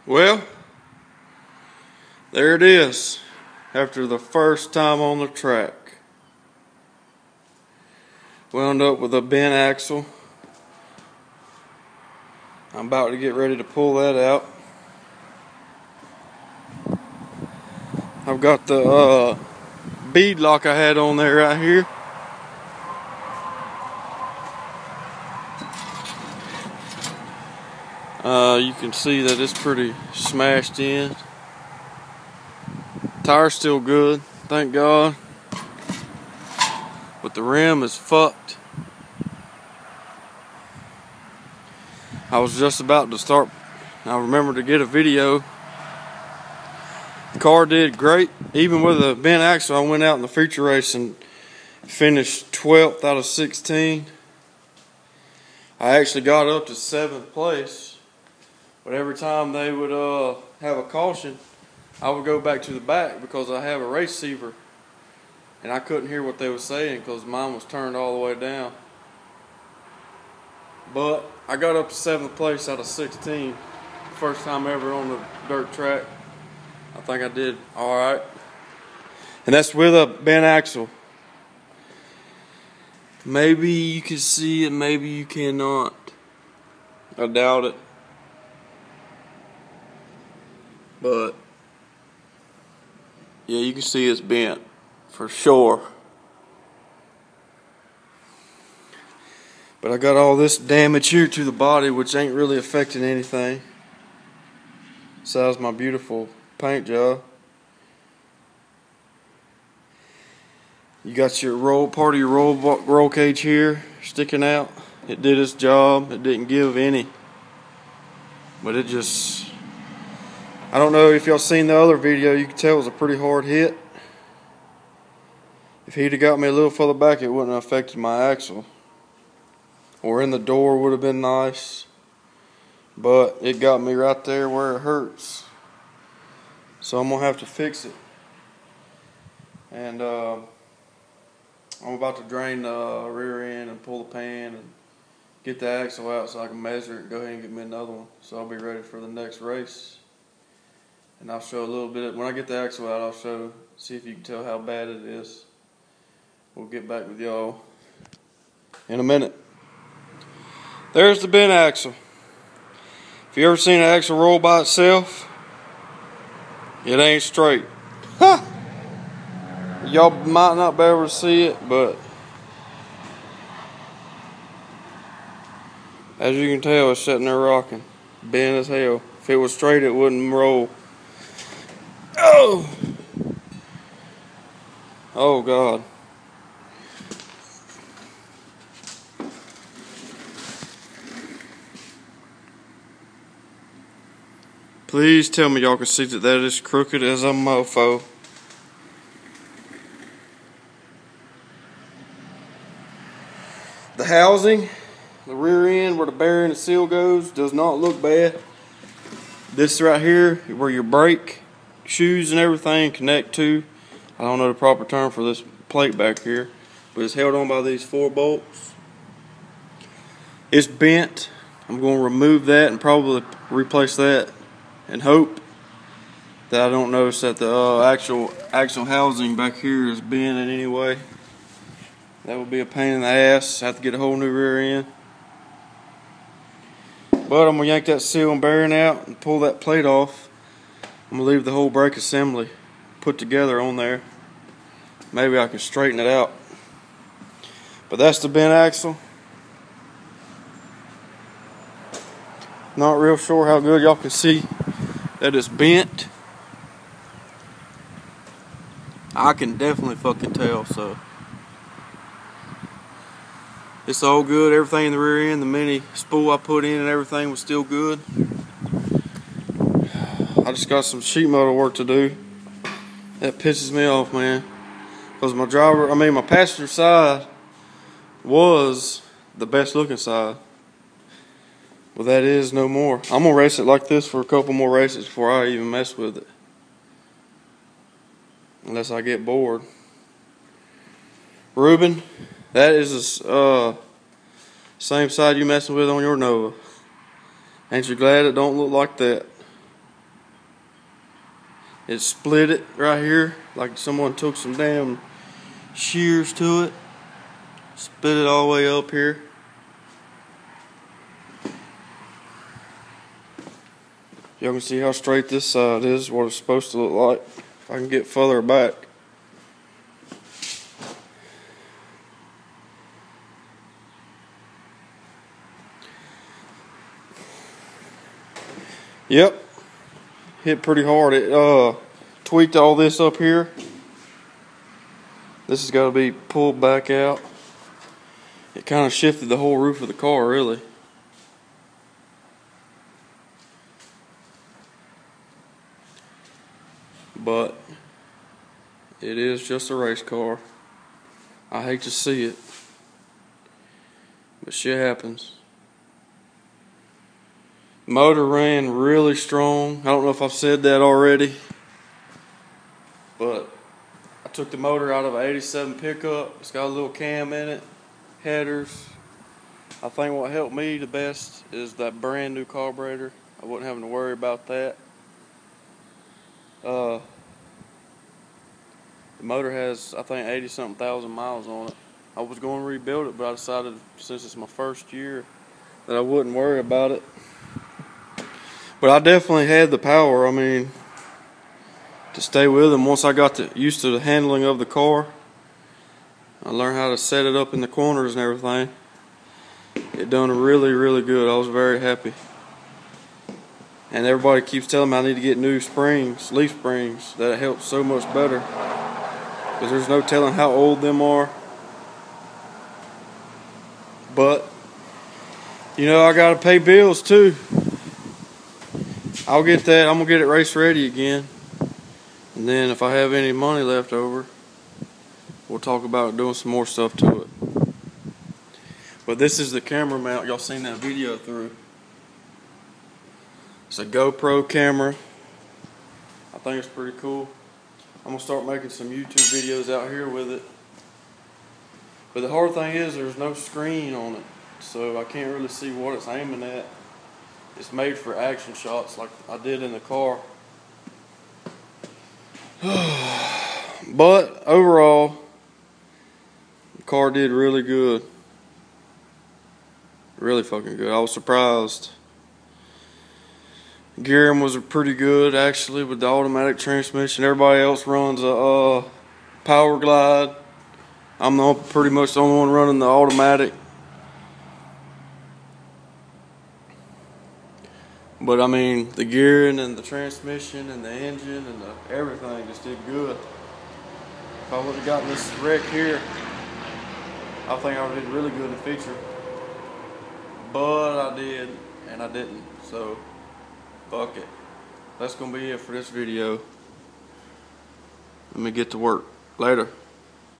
Well, there it is, after the first time on the track. Wound up with a bent axle. I'm about to get ready to pull that out. I've got the bead lock I had on there right here. You can see that it's pretty smashed in. Tire's still good, thank God. But the rim is fucked. I was just about to start. I remember to get a video. The car did great. Even with a bent axle, I went out in the feature race and finished 12th out of 16. I actually got up to 7th place. But every time they would have a caution, I would go back to the back because I have a receiver. And I couldn't hear what they were saying because mine was turned all the way down. But I got up to 7th place out of 16. First time ever on the dirt track. I think I did alright. And that's with a bent axle. Maybe you can see it, maybe you cannot. I doubt it. But yeah, you can see it's bent for sure. But I got all this damage here to the body, which ain't really affecting anything besides my beautiful paint job. You got your part of your roll cage here sticking out. It did its job. It didn't give any, but it just, I don't know if y'all seen the other video. You can tell it was a pretty hard hit. If he'd have got me a little further back, it wouldn't have affected my axle. Or in the door would have been nice. But it got me right there where it hurts. So I'm going to have to fix it. And I'm about to drain the rear end and pull the pan and get the axle out so I can measure it and go ahead and get me another one. So I'll be ready for the next race. And I'll show a little bit. When I get the axle out, I'll see if you can tell how bad it is. We'll get back with y'all in a minute. There's the bent axle. If you ever seen an axle roll by itself, it ain't straight. Ha! Y'all might not be able to see it, but as you can tell, it's sitting there rocking. Bent as hell. If it was straight, it wouldn't roll. Oh! Oh, God. Please tell me y'all can see that that is crooked as a mofo. The housing, the rear end where the bearing and seal goes, does not look bad. This right here, where your brake shoes and everything connect to, I don't know the proper term for this plate back here, but it's held on by these 4 bolts. It's bent. I'm going to remove that and probably replace that and hope that I don't notice that the actual housing back here is bent in any way. That would be a pain in the ass. I have to get a whole new rear end. But I'm going to yank that seal and bearing out and pull that plate off. I'm going to leave the whole brake assembly put together on there. Maybe I can straighten it out. But that's the bent axle. Not real sure how good y'all can see that it's bent. I can definitely fucking tell, so it's all good. Everything in the rear end, the mini spool I put in and everything was still good. I just got some sheet metal work to do. That pisses me off, man. Because my passenger side was the best looking side. Well, that is no more. I'm going to race it like this for a couple more races before I even mess with it. Unless I get bored. Ruben, that is the same side you messing with on your Nova. Ain't you glad it don't look like that? It split it right here, like someone took some damn shears to it, split it all the way up here. Y'all can see how straight this side is, what it's supposed to look like. If I can get further back. Yep, hit pretty hard. It tweaked all this up here. This has got to be pulled back out. It kind of shifted the whole roof of the car, really. But it is just a race car. I hate to see it, but shit happens. Motor ran really strong. I don't know if I've said that already, but I took the motor out of an 87 pickup. It's got a little cam in it, headers. I think what helped me the best is that brand new carburetor. I wasn't having to worry about that. The motor has, I think, 80-something thousand miles on it. I was going to rebuild it, but I decided since it's my first year that I wouldn't worry about it. But I definitely had the power, I mean, to stay with them. Once I got used to the handling of the car, I learned how to set it up in the corners and everything. It done really, really good. I was very happy. And everybody keeps telling me I need to get new springs, leaf springs, that it helps so much better. Because there's no telling how old them are. But, you know, I gotta pay bills too. I'll get that. I'm gonna get it race ready again. And then if I have any money left over, we'll talk about doing some more stuff to it. But this is the camera mount y'all seen that video through. It's a GoPro camera. I think it's pretty cool. I'm gonna start making some YouTube videos out here with it. But the hard thing is there's no screen on it, so I can't really see what it's aiming at. It's made for action shots like I did in the car. But overall, the car did really good. Really fucking good. I was surprised. Gearing was pretty good actually with the automatic transmission. Everybody else runs a Power Glide. I'm pretty much the only one running the automatic. But I mean, the gearing and the transmission and the engine and everything just did good. If I would have gotten this wreck here, I think I would have did really good in the feature. But I did, and I didn't. So, fuck it. That's gonna be it for this video. Let me get to work. Later.